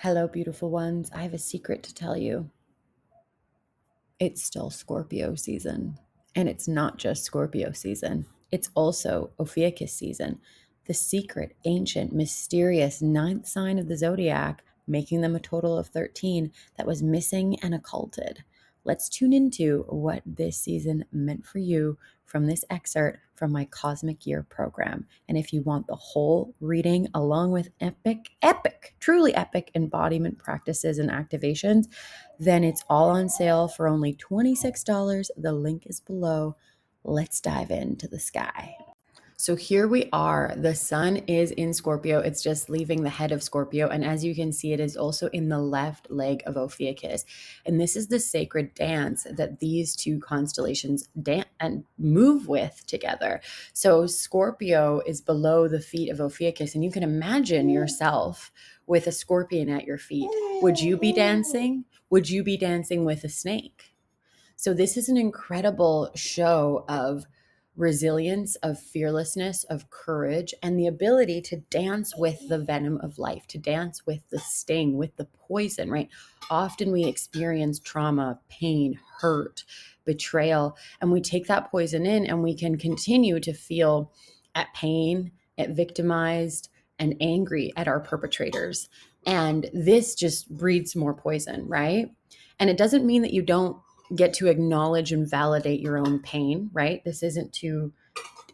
Hello, beautiful ones. I have a secret to tell you. It's still Scorpio season. And it's not just Scorpio season, it's also Ophiuchus season, the secret, ancient, mysterious ninth sign of the zodiac, making them a total of 13 that was missing and occulted. Let's tune into what this season meant for you from this excerpt from my Cosmic Year program. And if you want the whole reading along with truly epic embodiment practices and activations, then it's all on sale for only $26. The link is below. Let's dive into the sky. So here we are. The sun is in Scorpio. It's just leaving the head of Scorpio. And as you can see, it is also in the left leg of Ophiuchus. And this is the sacred dance that these two constellations dance and move with together. So Scorpio is below the feet of Ophiuchus. And you can imagine yourself with a scorpion at your feet. Would you be dancing? Would you be dancing with a snake? So this is an incredible show of resilience, of fearlessness, of courage, and the ability to dance with the venom of life, to dance with the sting, with the poison, right? Often we experience trauma, pain, hurt, betrayal, and we take that poison in and we can continue to feel at pain, at victimized, and angry at our perpetrators. And this just breeds more poison, right? And it doesn't mean that you don't get to acknowledge and validate your own pain, right? This isn't to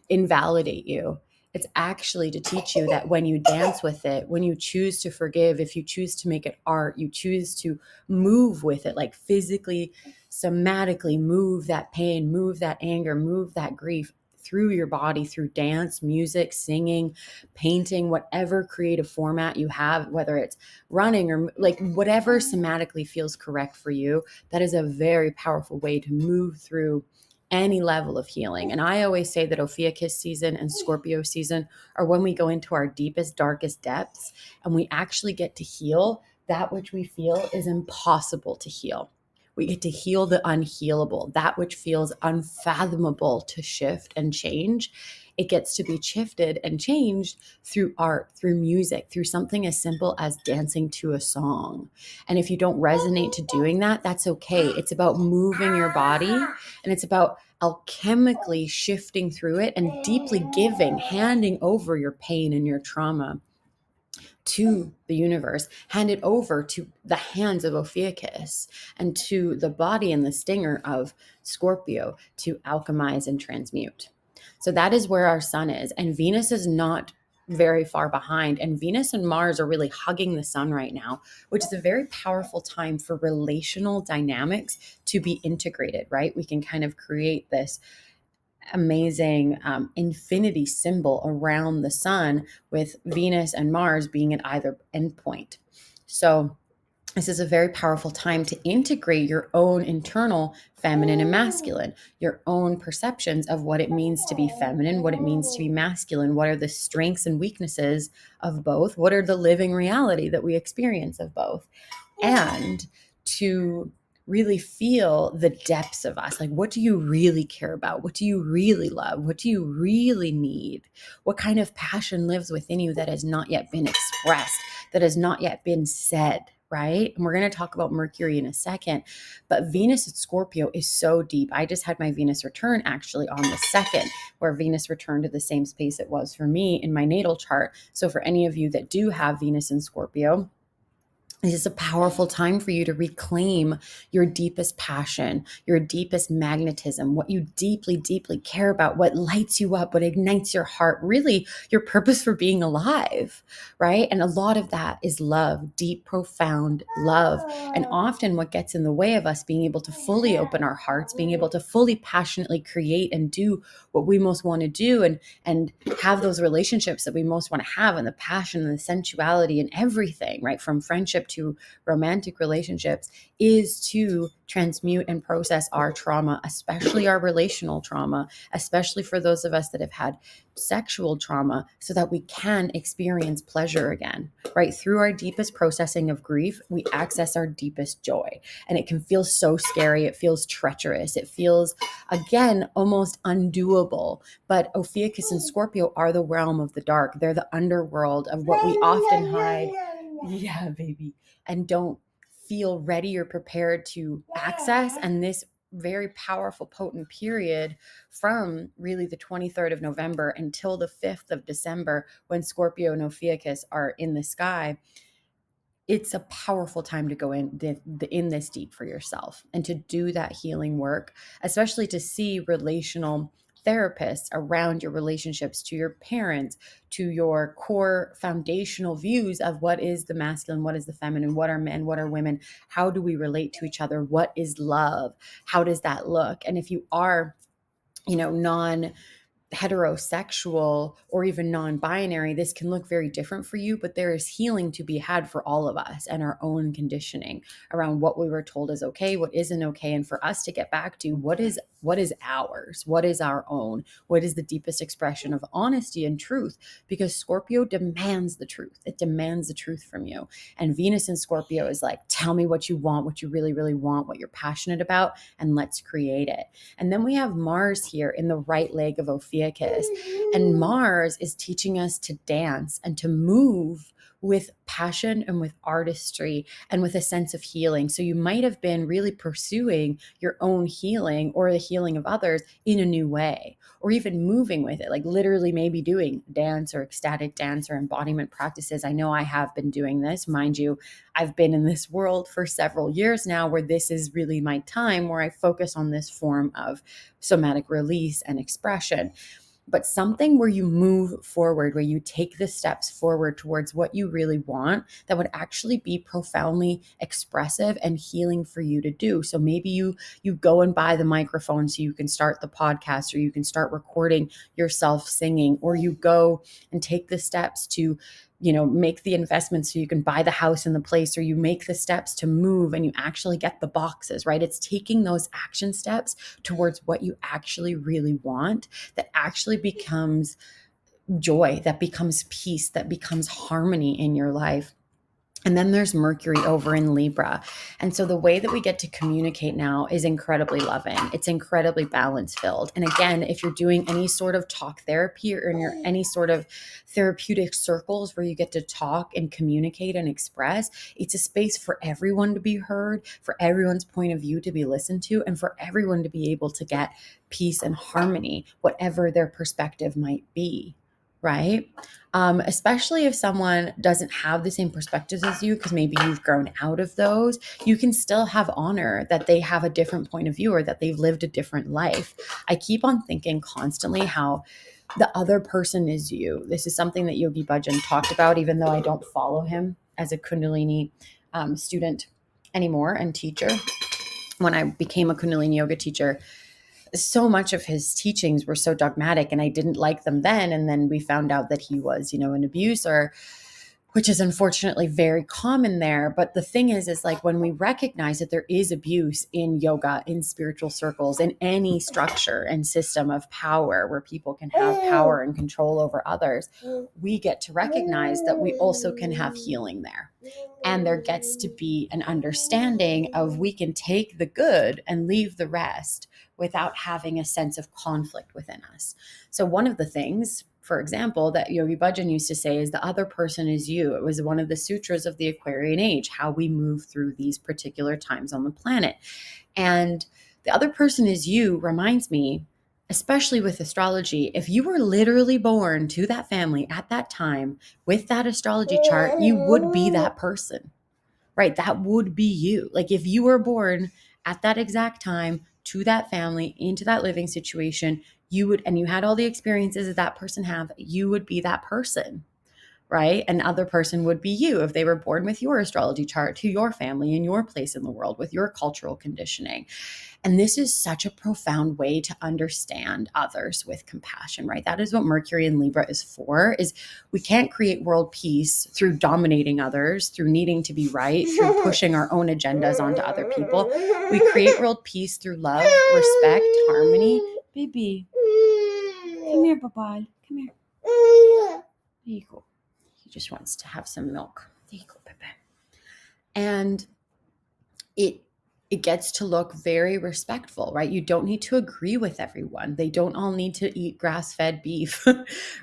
invalidate you. It's actually to teach you that when you dance with it, when you choose to forgive, if you choose to make it art, you choose to move with it, like physically, somatically move that pain, move that anger, move that grief through your body, through dance, music, singing, painting, whatever creative format you have, whether it's running or like whatever somatically feels correct for you. That is a very powerful way to move through any level of healing. And I always say that Ophiuchus season and Scorpio season are when we go into our deepest, darkest depths and we actually get to heal that which we feel is impossible to heal. We get to heal the unhealable, that which feels unfathomable to shift and change. It gets to be shifted and changed through art, through music, through something as simple as dancing to a song. And if you don't resonate to doing that, that's okay. It's about moving your body and it's about alchemically shifting through it and deeply giving, handing over your pain and your trauma to the universe, hand it over to the hands of Ophiuchus and to the body and the stinger of Scorpio to alchemize and transmute. So that is where our sun is. And Venus is not very far behind. And Venus and Mars are really hugging the sun right now, which is a very powerful time for relational dynamics to be integrated, right? We can kind of create this amazing infinity symbol around the sun with Venus and Mars being at either endpoint. So this is a very powerful time to integrate your own internal feminine and masculine, your own perceptions of what it means to be feminine, what it means to be masculine, what are the strengths and weaknesses of both, what are the living reality that we experience of both, and to really feel the depths of us. Like, what do you really care about? What do you really love? What do you really need? What kind of passion lives within you that has not yet been expressed, that has not yet been said, right? And we're going to talk about Mercury in a second, but Venus at Scorpio is so deep. I just had my Venus return actually on the 2nd, where Venus returned to the same space it was for me in my natal chart. So for any of you that do have Venus in Scorpio, this is a powerful time for you to reclaim your deepest passion, your deepest magnetism, what you deeply, deeply care about, what lights you up, what ignites your heart, really your purpose for being alive, right? And a lot of that is love, deep, profound love. And often what gets in the way of us being able to fully open our hearts, being able to fully passionately create and do what we most want to do and have those relationships that we most want to have, and the passion and the sensuality and everything, right? From friendship to romantic relationships, is to transmute and process our trauma, especially our relational trauma, especially for those of us that have had sexual trauma, so that we can experience pleasure again, right? Through our deepest processing of grief, we access our deepest joy. And it can feel so scary. It feels treacherous. It feels, again, almost undoable. But Ophiuchus and Scorpio are the realm of the dark. They're the underworld of what we often hide Yeah, baby. And don't feel ready or prepared to access. And this very powerful, potent period from really the 23rd of November until the 5th of December, when Scorpio and Ophiuchus are in the sky, it's a powerful time to go in this deep for yourself and to do that healing work, especially to see relational therapists around your relationships to your parents, to your core foundational views of what is the masculine, what is the feminine, what are men, what are women, how do we relate to each other, what is love, how does that look? And if you are, non heterosexual or even non-binary, this can look very different for you, but there is healing to be had for all of us and our own conditioning around what we were told is okay, what isn't okay, and for us to get back to what is ours, what is our own, what is the deepest expression of honesty and truth, because Scorpio demands the truth. It demands the truth from you. And Venus in Scorpio is like, tell me what you want, what you really, really want, what you're passionate about, and let's create it. And then we have Mars here in the right leg of Ophiuchus. And Mars is teaching us to dance and to move with passion and with artistry and with a sense of healing. So you might have been really pursuing your own healing or the healing of others in a new way, or even moving with it, like literally maybe doing dance or ecstatic dance or embodiment practices. I know I have been doing this. Mind you, I've been in this world for several years now where this is really my time where I focus on this form of somatic release and expression. But something where you move forward, where you take the steps forward towards what you really want, that would actually be profoundly expressive and healing for you to do. So maybe you go and buy the microphone so you can start the podcast, or you can start recording yourself singing, or you go and take the steps to make the investments so you can buy the house and the place, or you make the steps to move and you actually get the boxes, right? It's taking those action steps towards what you actually really want that actually becomes joy, that becomes peace, that becomes harmony in your life. And then there's Mercury over in Libra. And so the way that we get to communicate now is incredibly loving. It's incredibly balance filled. And again, if you're doing any sort of talk therapy or in any sort of therapeutic circles where you get to talk and communicate and express, it's a space for everyone to be heard, for everyone's point of view to be listened to, and for everyone to be able to get peace and harmony, whatever their perspective might be, right? Especially if someone doesn't have the same perspectives as you, because maybe you've grown out of those, you can still have honor that they have a different point of view or that they've lived a different life. I keep on thinking constantly how the other person is you. This is something that Yogi Bhajan talked about, even though I don't follow him as a Kundalini student anymore and teacher. When I became a Kundalini yoga teacher, so much of his teachings were so dogmatic and I didn't like them then. And then we found out that he was, an abuser, which is unfortunately very common there. But the thing is like when we recognize that there is abuse in yoga, in spiritual circles, in any structure and system of power where people can have power and control over others, we get to recognize that we also can have healing there. And there gets to be an understanding of we can take the good and leave the rest without having a sense of conflict within us. So one of the things, for example, that Yogi Bhajan used to say is the other person is you. It was one of the sutras of the Aquarian age, how we move through these particular times on the planet. And the other person is you reminds me, especially with astrology, if you were literally born to that family at that time with that astrology chart, you would be that person, right? That would be you. Like if you were born at that exact time to that family, into that living situation, you would, and you had all the experiences that that person have, you would be that person, right? Another person would be you if they were born with your astrology chart to your family and your place in the world with your cultural conditioning. And this is such a profound way to understand others with compassion, right? That is what Mercury in Libra is for, is we can't create world peace through dominating others, through needing to be right, through pushing our own agendas onto other people. We create world peace through love, respect, harmony. Baby, come here, Babal. Come here. There you go. He just wants to have some milk. There you go, Pepe. And it gets to look very respectful, right? You don't need to agree with everyone. They don't all need to eat grass-fed beef,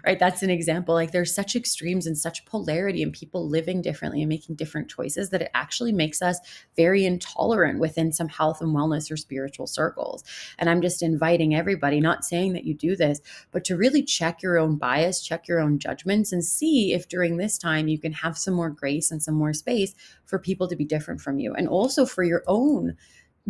right? That's an example. Like there's such extremes and such polarity and people living differently and making different choices that it actually makes us very intolerant within some health and wellness or spiritual circles. And I'm just inviting everybody, not saying that you do this, but to really check your own bias, check your own judgments, and see if during this time you can have some more grace and some more space for people to be different from you, and also for your own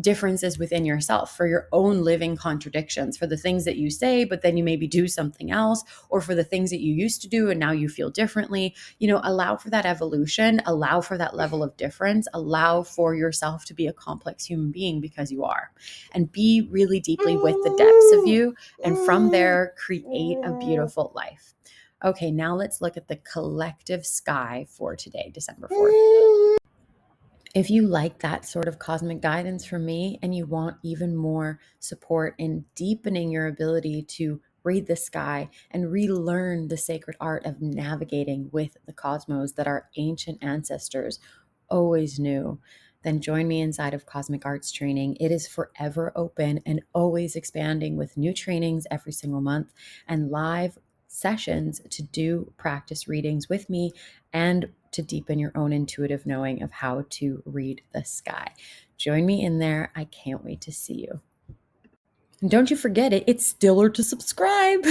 differences within yourself, for your own living contradictions, for the things that you say, but then you maybe do something else, or for the things that you used to do and now you feel differently. Allow for that evolution, allow for that level of difference, allow for yourself to be a complex human being because you are, and be really deeply with the depths of you. And from there, create a beautiful life. Okay, now let's look at the collective sky for today, December 4th. If you like that sort of cosmic guidance from me and you want even more support in deepening your ability to read the sky and relearn the sacred art of navigating with the cosmos that our ancient ancestors always knew, then join me inside of Cosmic Arts Training. It is forever open and always expanding with new trainings every single month and live sessions to do practice readings with me and to deepen your own intuitive knowing of how to read the sky. Join me in there. I can't wait to see you. And don't you forget it, it's still to subscribe.